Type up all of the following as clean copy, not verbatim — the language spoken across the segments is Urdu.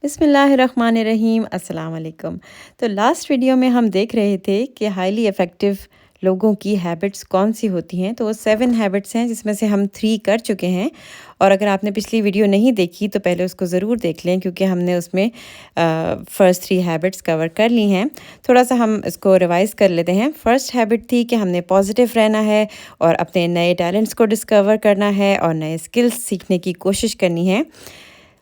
بسم اللہ الرحمن الرحیم، السلام علیکم۔ تو لاسٹ ویڈیو میں ہم دیکھ رہے تھے کہ ہائیلی افیکٹو لوگوں کی ہیبٹس کون سی ہوتی ہیں۔ تو وہ 7 ہیبٹس ہیں جس میں سے ہم 3 کر چکے ہیں، اور اگر آپ نے پچھلی ویڈیو نہیں دیکھی تو پہلے اس کو ضرور دیکھ لیں، کیونکہ ہم نے اس میں فرسٹ 3 ہیبٹس کور کر لی ہیں۔ تھوڑا سا ہم اس کو ریوائز کر لیتے ہیں۔ فرسٹ ہیبٹ تھی کہ ہم نے پازیٹیو رہنا ہے اور اپنے نئے ٹیلنٹس کو ڈسکور کرنا ہے اور نئے اسکلس سیکھنے کی کوشش کرنی ہے۔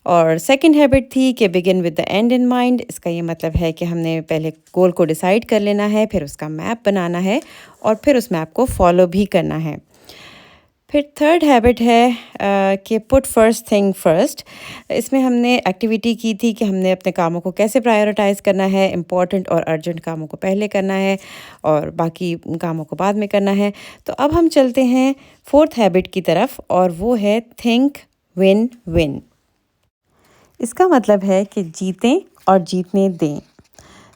اور سیکنڈ ہیبٹ تھی کہ begin with the end in mind. اس کا یہ مطلب ہے کہ ہم نے پہلے گول کو ڈیسائیڈ کر لینا ہے، پھر اس کا میپ بنانا ہے اور پھر اس میپ کو فالو بھی کرنا ہے۔ پھر تھرڈ ہیبٹ ہے کہ پٹ فرسٹ تھنگ فرسٹ۔ اس میں ہم نے ایکٹیویٹی کی تھی کہ ہم نے اپنے کاموں کو کیسے پرائیورٹائز کرنا ہے، امپورٹنٹ اور ارجنٹ کاموں کو پہلے کرنا ہے اور باقی کاموں کو بعد میں کرنا ہے۔ تو اب ہم چلتے ہیں فورتھ ہیبٹ کی طرف، اور وہ ہے تھنک ون ون۔ اس کا مطلب ہے کہ جیتیں اور جیتنے دیں۔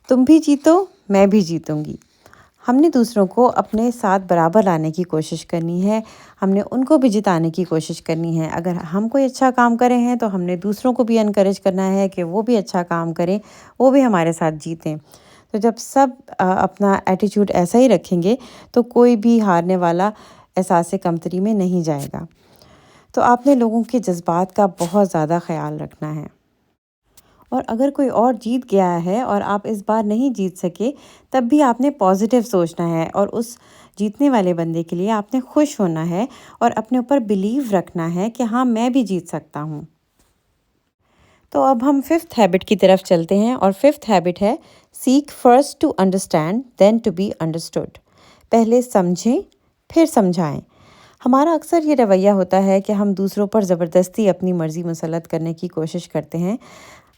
تم بھی جیتو، میں بھی جیتوں گی۔ ہم نے دوسروں کو اپنے ساتھ برابر لانے کی کوشش کرنی ہے، ہم نے ان کو بھی جتانے کی کوشش کرنی ہے۔ اگر ہم کوئی اچھا کام کرے ہیں تو ہم نے دوسروں کو بھی انکریج کرنا ہے کہ وہ بھی اچھا کام کریں، وہ بھی ہمارے ساتھ جیتیں۔ تو جب سب اپنا ایٹیٹیوڈ ایسا ہی رکھیں گے تو کوئی بھی ہارنے والا احساس کمتری میں نہیں جائے گا۔ تو آپ نے لوگوں کے جذبات کا بہت زیادہ خیال رکھنا ہے، اور اگر کوئی اور جیت گیا ہے اور آپ اس بار نہیں جیت سکے تب بھی آپ نے پازیٹیو سوچنا ہے، اور اس جیتنے والے بندے کے لیے آپ نے خوش ہونا ہے اور اپنے اوپر بلیو رکھنا ہے کہ ہاں میں بھی جیت سکتا ہوں۔ تو اب ہم ففتھ ہیبٹ کی طرف چلتے ہیں، اور ففتھ ہیبٹ ہے seek first to understand then to be understood. پہلے سمجھیں پھر سمجھائیں۔ ہمارا اکثر یہ رویہ ہوتا ہے کہ ہم دوسروں پر زبردستی اپنی مرضی مسلط کرنے کی کوشش کرتے ہیں،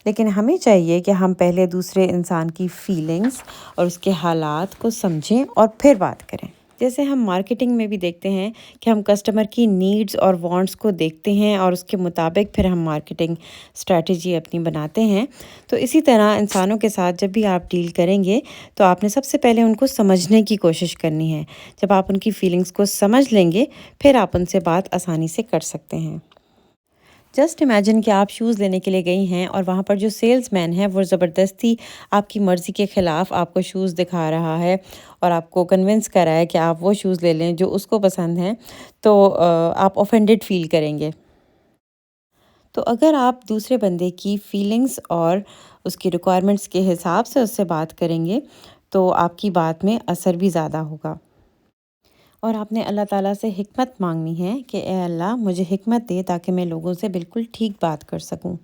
لیکن ہمیں چاہیے کہ ہم پہلے دوسرے انسان کی فیلنگز اور اس کے حالات کو سمجھیں اور پھر بات کریں۔ جیسے ہم مارکیٹنگ میں بھی دیکھتے ہیں کہ ہم کسٹمر کی نیڈز اور وانٹس کو دیکھتے ہیں اور اس کے مطابق پھر ہم مارکیٹنگ اسٹریٹجی اپنی بناتے ہیں۔ تو اسی طرح انسانوں کے ساتھ جب بھی آپ ڈیل کریں گے تو آپ نے سب سے پہلے ان کو سمجھنے کی کوشش کرنی ہے۔ جب آپ ان کی فیلنگز کو سمجھ لیں گے پھر آپ ان سے بات آسانی سے کر سکتے ہیں۔ جسٹ امیجن کہ آپ شوز لینے کے لیے گئی ہیں اور وہاں پر جو سیلز مین ہے وہ زبردستی آپ کی مرضی کے خلاف آپ کو شوز دکھا رہا ہے اور آپ کو کنونس کر رہا ہے کہ آپ وہ شوز لے لیں جو اس کو پسند ہیں، تو آپ اوفینڈڈ فیل کریں گے۔ تو اگر آپ دوسرے بندے کی فیلنگز اور اس کی ریکوائرمنٹس کے حساب سے اس سے بات کریں گے تو آپ کی بات میں اثر بھی زیادہ ہوگا، اور آپ نے اللہ تعالیٰ سے حکمت مانگنی ہے کہ اے اللہ مجھے حکمت دے تاکہ میں لوگوں سے بالکل ٹھیک بات کر سکوں۔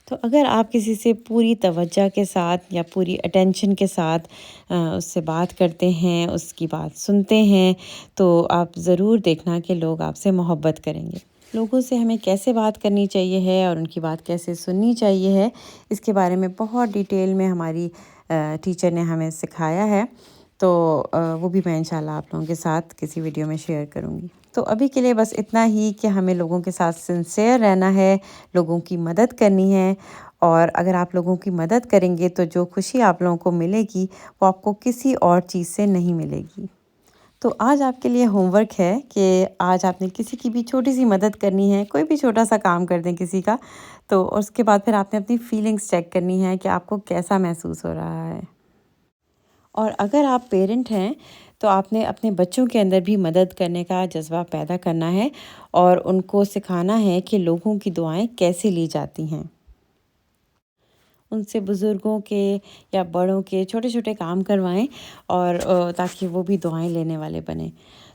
تو اگر آپ کسی سے پوری توجہ کے ساتھ یا پوری اٹینشن کے ساتھ اس سے بات کرتے ہیں، اس کی بات سنتے ہیں، تو آپ ضرور دیکھنا کہ لوگ آپ سے محبت کریں گے۔ لوگوں سے ہمیں کیسے بات کرنی چاہیے ہے اور ان کی بات کیسے سننی چاہیے ہے، اس کے بارے میں بہت ڈیٹیل میں ہماری ٹیچر نے ہمیں سکھایا ہے، تو وہ بھی میں انشاءاللہ آپ لوگوں کے ساتھ کسی ویڈیو میں شیئر کروں گی۔ تو ابھی کے لیے بس اتنا ہی کہ ہمیں لوگوں کے ساتھ سنسیئر رہنا ہے، لوگوں کی مدد کرنی ہے، اور اگر آپ لوگوں کی مدد کریں گے تو جو خوشی آپ لوگوں کو ملے گی وہ آپ کو کسی اور چیز سے نہیں ملے گی۔ تو آج آپ کے لیے ہوم ورک ہے کہ آج آپ نے کسی کی بھی چھوٹی سی مدد کرنی ہے، کوئی بھی چھوٹا سا کام کر دیں کسی کا، تو اس کے بعد پھر آپ نے اپنی فیلنگز چیک کرنی ہے کہ آپ کو کیسا محسوس ہو رہا ہے۔ اور اگر آپ پیرنٹ ہیں تو آپ نے اپنے بچوں کے اندر بھی مدد کرنے کا جذبہ پیدا کرنا ہے اور ان کو سکھانا ہے کہ لوگوں کی دعائیں کیسے لی جاتی ہیں۔ ان سے بزرگوں کے یا بڑوں کے چھوٹے چھوٹے کام کروائیں، اور تاکہ وہ بھی دعائیں لینے والے بنیں۔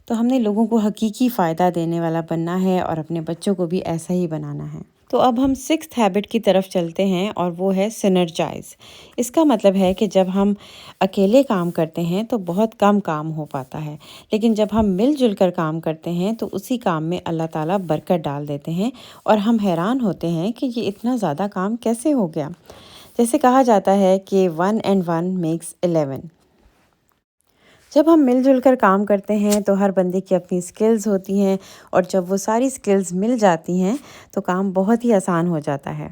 تو ہم نے لوگوں کو حقیقی فائدہ دینے والا بننا ہے اور اپنے بچوں کو بھی ایسا ہی بنانا ہے۔ تو اب ہم 6th ہیبٹ کی طرف چلتے ہیں، اور وہ ہے سنرجائز۔ اس کا مطلب ہے کہ جب ہم اکیلے کام کرتے ہیں تو بہت کم کام ہو پاتا ہے، لیکن جب ہم مل جل کر کام کرتے ہیں تو اسی کام میں اللہ تعالیٰ برکت ڈال دیتے ہیں، اور ہم حیران ہوتے ہیں کہ یہ اتنا زیادہ کام کیسے ہو گیا۔ جیسے کہا جاتا ہے کہ 1 and 1 makes 11۔ جب ہم مل جل کر کام کرتے ہیں تو ہر بندے کی اپنی سکلز ہوتی ہیں، اور جب وہ ساری سکلز مل جاتی ہیں تو کام بہت ہی آسان ہو جاتا ہے۔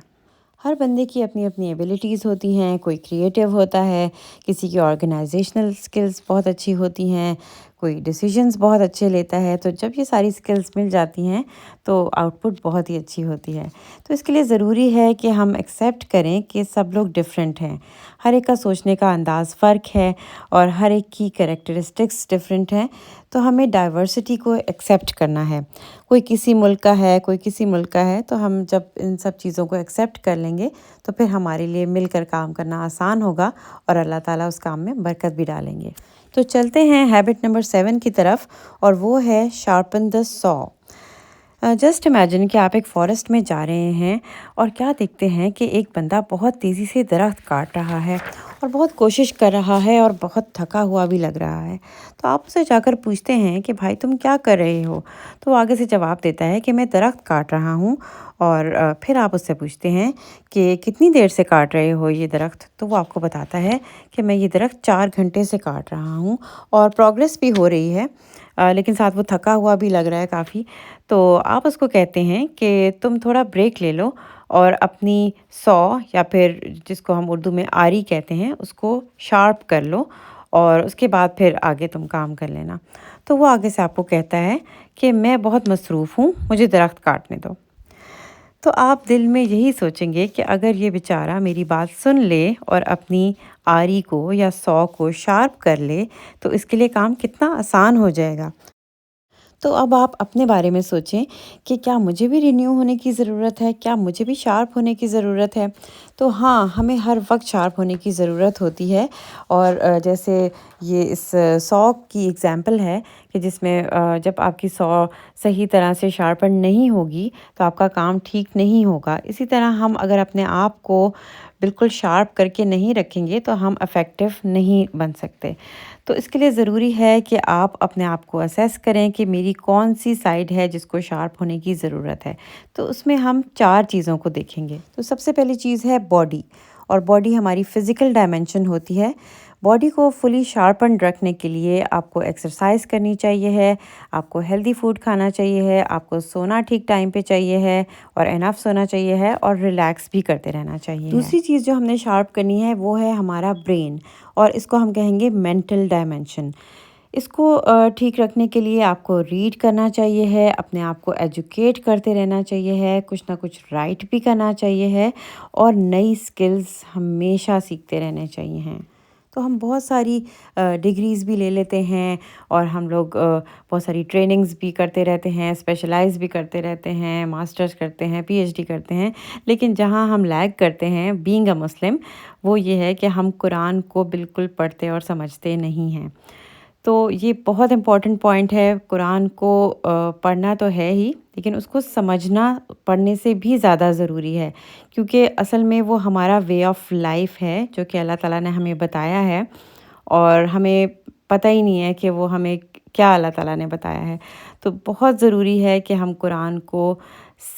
ہر بندے کی اپنی اپنی ایبیلٹیز ہوتی ہیں، کوئی کریٹیو ہوتا ہے، کسی کی آرگنائزیشنل سکلز بہت اچھی ہوتی ہیں، کوئی ڈیسیجنز بہت اچھے لیتا ہے۔ تو جب یہ ساری سکلز مل جاتی ہیں تو آؤٹ پٹ بہت ہی اچھی ہوتی ہے۔ تو اس کے لیے ضروری ہے کہ ہم ایکسیپٹ کریں کہ سب لوگ ڈفرینٹ ہیں، ہر ایک کا سوچنے کا انداز فرق ہے اور ہر ایک کی کریکٹرسٹکس ڈفرینٹ ہیں۔ تو ہمیں ڈائیورسٹی کو ایکسیپٹ کرنا ہے۔ کوئی کسی ملک کا ہے، کوئی کسی ملک کا ہے، تو ہم جب ان سب چیزوں کو ایکسیپٹ کر لیں گے تو پھر ہمارے لیے مل کر کام کرنا آسان ہوگا اور اللہ تعالیٰ اس کام میں برکت بھی ڈالیں گے۔ تو چلتے ہیں ہیبٹ نمبر 7 کی طرف، اور وہ ہے شارپن دا سو۔ جسٹ امیجن کہ آپ ایک فارسٹ میں جا رہے ہیں اور کیا دیکھتے ہیں کہ ایک بندہ بہت تیزی سے درخت کاٹ رہا ہے اور بہت کوشش کر رہا ہے اور بہت تھکا ہوا بھی لگ رہا ہے۔ تو آپ اسے جا کر پوچھتے ہیں کہ بھائی تم کیا کر رہے ہو؟ تو وہ آگے سے جواب دیتا ہے کہ میں درخت کاٹ رہا ہوں۔ اور پھر آپ اس سے پوچھتے ہیں کہ کتنی دیر سے کاٹ رہے ہو یہ درخت؟ تو وہ آپ کو بتاتا ہے کہ میں یہ درخت 4 گھنٹے سے کاٹ رہا ہوں اور پروگریس بھی ہو رہی ہے، لیکن ساتھ وہ تھکا ہوا بھی لگ رہا ہے کافی۔ تو آپ اس کو کہتے ہیں کہ تم تھوڑا بریک لے لو اور اپنی سو، یا پھر جس کو ہم اردو میں آری کہتے ہیں، اس کو شارپ کر لو اور اس کے بعد پھر آگے تم کام کر لینا۔ تو وہ آگے سے آپ کو کہتا ہے کہ میں بہت مصروف ہوں، مجھے درخت کاٹنے دو۔ تو آپ دل میں یہی سوچیں گے کہ اگر یہ بیچارہ میری بات سن لے اور اپنی آری کو یا سو کو شارپ کر لے تو اس کے لیے کام کتنا آسان ہو جائے گا۔ تو اب آپ اپنے بارے میں سوچیں کہ کیا مجھے بھی رینیو ہونے کی ضرورت ہے؟ کیا مجھے بھی شارپ ہونے کی ضرورت ہے؟ تو ہاں، ہمیں ہر وقت شارپ ہونے کی ضرورت ہوتی ہے۔ اور جیسے یہ اس سو کی ایگزامپل ہے کہ جس میں جب آپ کی سو صحیح طرح سے شارپن نہیں ہوگی تو آپ کا کام ٹھیک نہیں ہوگا۔ اسی طرح ہم اگر اپنے آپ کو بالکل شارپ کر کے نہیں رکھیں گے تو ہم افیکٹو نہیں بن سکتے۔ تو اس کے لیے ضروری ہے کہ آپ اپنے آپ کو اسیس کریں کہ میری کون سی سائڈ ہے جس کو شارپ ہونے کی ضرورت ہے۔ تو اس میں ہم 4 چیزوں کو دیکھیں گے۔ تو سب سے پہلی چیز ہے باڈی، اور باڈی ہماری فزیکل ڈائمنشن ہوتی ہے۔ باڈی کو فلی شارپنڈ رکھنے کے لیے آپ کو ایکسرسائز کرنی چاہیے ہے، آپ کو ہیلدی فوڈ کھانا چاہیے ہے، آپ کو سونا ٹھیک ٹائم پہ چاہیے ہے اور انف سونا چاہیے ہے، اور ریلیکس بھی کرتے رہنا چاہیے۔ دوسری چیز جو ہم نے شارپ کرنی ہے وہ ہے ہمارا برین، اور اس کو ہم کہیں گے مینٹل ڈائمنشن۔ اس کو ٹھیک رکھنے کے لیے آپ کو ریڈ کرنا چاہیے ہے، اپنے آپ کو ایجوکیٹ کرتے رہنا چاہیے ہے، کچھ نہ کچھ رائٹ بھی کرنا چاہیے ہے، اور نئی سکلز ہمیشہ سیکھتے رہنے چاہیے ہیں۔ تو ہم بہت ساری ڈگریز بھی لے لیتے ہیں اور ہم لوگ بہت ساری ٹریننگز بھی کرتے رہتے ہیں، اسپیشلائز بھی کرتے رہتے ہیں، ماسٹرز کرتے ہیں، پی ایچ ڈی کرتے ہیں، لیکن جہاں ہم لیگ کرتے ہیں بینگ اے مسلم، وہ یہ ہے کہ ہم قرآن کو بالکل پڑھتے اور سمجھتے نہیں ہیں۔ تو یہ بہت امپورٹنٹ پوائنٹ ہے۔ قرآن کو پڑھنا تو ہے ہی، لیکن اس کو سمجھنا پڑھنے سے بھی زیادہ ضروری ہے، کیونکہ اصل میں وہ ہمارا وے آف لائف ہے جو کہ اللہ تعالیٰ نے ہمیں بتایا ہے، اور ہمیں پتہ ہی نہیں ہے کہ وہ ہمیں کیا اللہ تعالیٰ نے بتایا ہے۔ تو بہت ضروری ہے کہ ہم قرآن کو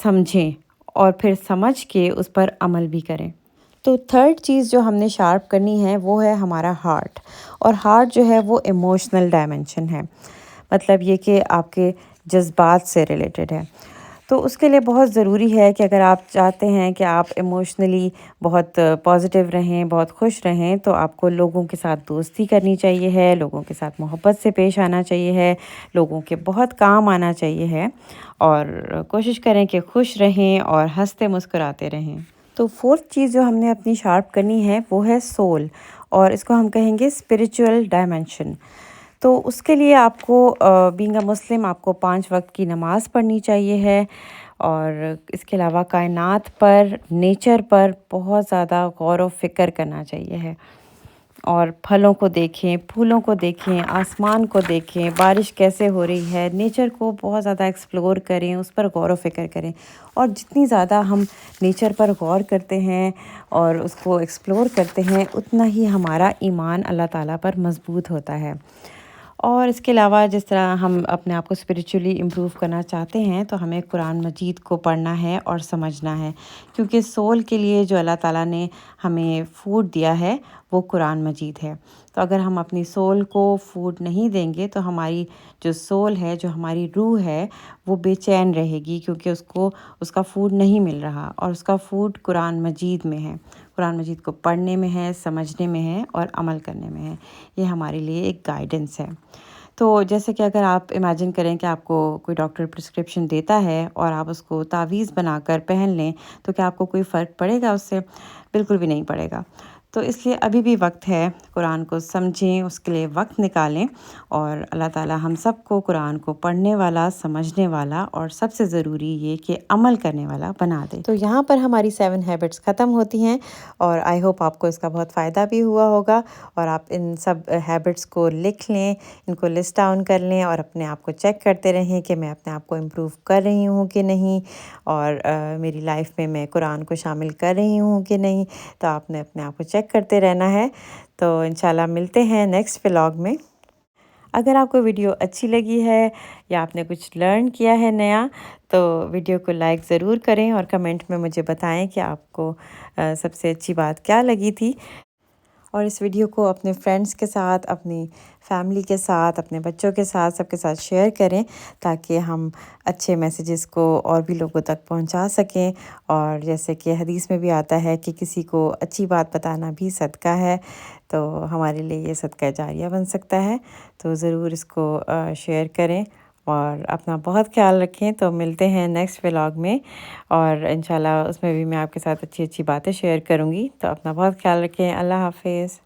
سمجھیں اور پھر سمجھ کے اس پر عمل بھی کریں۔ تو تھرڈ چیز جو ہم نے شارپ کرنی ہے وہ ہے ہمارا ہارٹ، اور ہارٹ جو ہے وہ ایموشنل ڈائمنشن ہے، مطلب یہ کہ آپ کے جذبات سے ریلیٹڈ ہے۔ تو اس کے لیے بہت ضروری ہے کہ اگر آپ چاہتے ہیں کہ آپ ایموشنلی بہت پازیٹیو رہیں، بہت خوش رہیں، تو آپ کو لوگوں کے ساتھ دوستی کرنی چاہیے ہے، لوگوں کے ساتھ محبت سے پیش آنا چاہیے ہے، لوگوں کے بہت کام آنا چاہیے ہے، اور کوشش کریں کہ خوش رہیں اور ہنستے مسکراتے رہیں۔ تو فورتھ چیز جو ہم نے اپنی شارپ کرنی ہے وہ ہے سول، اور اس کو ہم کہیں گے اسپریچول ڈائمنشن۔ تو اس کے لیے آپ کو بینگ اے مسلم آپ کو 5 وقت کی نماز پڑھنی چاہیے ہے، اور اس کے علاوہ کائنات پر، نیچر پر بہت زیادہ غور و فکر کرنا چاہیے ہے، اور پھلوں کو دیکھیں، پھولوں کو دیکھیں، آسمان کو دیکھیں، بارش کیسے ہو رہی ہے، نیچر کو بہت زیادہ ایکسپلور کریں، اس پر غور و فکر کریں۔ اور جتنی زیادہ ہم نیچر پر غور کرتے ہیں اور اس کو ایکسپلور کرتے ہیں، اتنا ہی ہمارا ایمان اللہ تعالیٰ پر مضبوط ہوتا ہے۔ اور اس کے علاوہ جس طرح ہم اپنے آپ کو اسپریچولی امپروو کرنا چاہتے ہیں تو ہمیں قرآن مجید کو پڑھنا ہے اور سمجھنا ہے، کیونکہ سول کے لیے جو اللہ تعالیٰ نے ہمیں فوڈ دیا ہے وہ قرآن مجید ہے۔ تو اگر ہم اپنی سول کو فوڈ نہیں دیں گے تو ہماری جو سول ہے، جو ہماری روح ہے، وہ بے چین رہے گی، کیونکہ اس کا فوڈ نہیں مل رہا، اور اس کا فوڈ قرآن مجید میں ہے۔ قرآن مجید کو پڑھنے میں ہے، سمجھنے میں ہے اور عمل کرنے میں ہے۔ یہ ہمارے لیے ایک گائیڈنس ہے۔ تو جیسے کہ اگر آپ امیجن کریں کہ آپ کو کوئی ڈاکٹر پرسکرپشن دیتا ہے اور آپ اس کو تعویذ بنا کر پہن لیں، تو کیا آپ کو کوئی فرق پڑے گا اس سے؟ بالکل بھی نہیں پڑے گا۔ تو اس لیے ابھی بھی وقت ہے، قرآن کو سمجھیں، اس کے لیے وقت نکالیں، اور اللہ تعالیٰ ہم سب کو قرآن کو پڑھنے والا، سمجھنے والا، اور سب سے ضروری یہ کہ عمل کرنے والا بنا دے۔ تو یہاں پر ہماری 7 ہیبٹس ختم ہوتی ہیں، اور آئی ہوپ آپ کو اس کا بہت فائدہ بھی ہوا ہوگا، اور آپ ان سب ہیبٹس کو لکھ لیں، ان کو لسٹ ڈاؤن کر لیں، اور اپنے آپ کو چیک کرتے رہیں کہ میں اپنے آپ کو امپروو کر رہی ہوں کہ نہیں، اور میری لائف میں قرآن کو شامل کر رہی ہوں کہ نہیں۔ تو آپ نے اپنے آپ کو چیک کرتے رہنا ہے۔ تو انشاءاللہ ملتے ہیں نیکسٹ ولاگ میں۔ اگر آپ کو ویڈیو اچھی لگی ہے یا آپ نے کچھ لرن کیا ہے نیا، تو ویڈیو کو لائک ضرور کریں، اور کمنٹ میں مجھے بتائیں کہ آپ کو سب سے اچھی بات کیا لگی تھی۔ اور اس ویڈیو کو اپنے فرینڈس کے ساتھ، اپنی فیملی کے ساتھ، اپنے بچوں کے ساتھ، سب کے ساتھ شیئر کریں، تاکہ ہم اچھے میسیجز کو اور بھی لوگوں تک پہنچا سکیں۔ اور جیسے کہ حدیث میں بھی آتا ہے کہ کسی کو اچھی بات بتانا بھی صدقہ ہے، تو ہمارے لیے یہ صدقہ جاریہ بن سکتا ہے۔ تو ضرور اس کو شیئر کریں، اور اپنا بہت خیال رکھیں۔ تو ملتے ہیں نیکسٹ ولاگ میں، اور انشاءاللہ اس میں بھی میں آپ کے ساتھ اچھی اچھی باتیں شیئر کروں گی۔ تو اپنا بہت خیال رکھیں۔ اللہ حافظ۔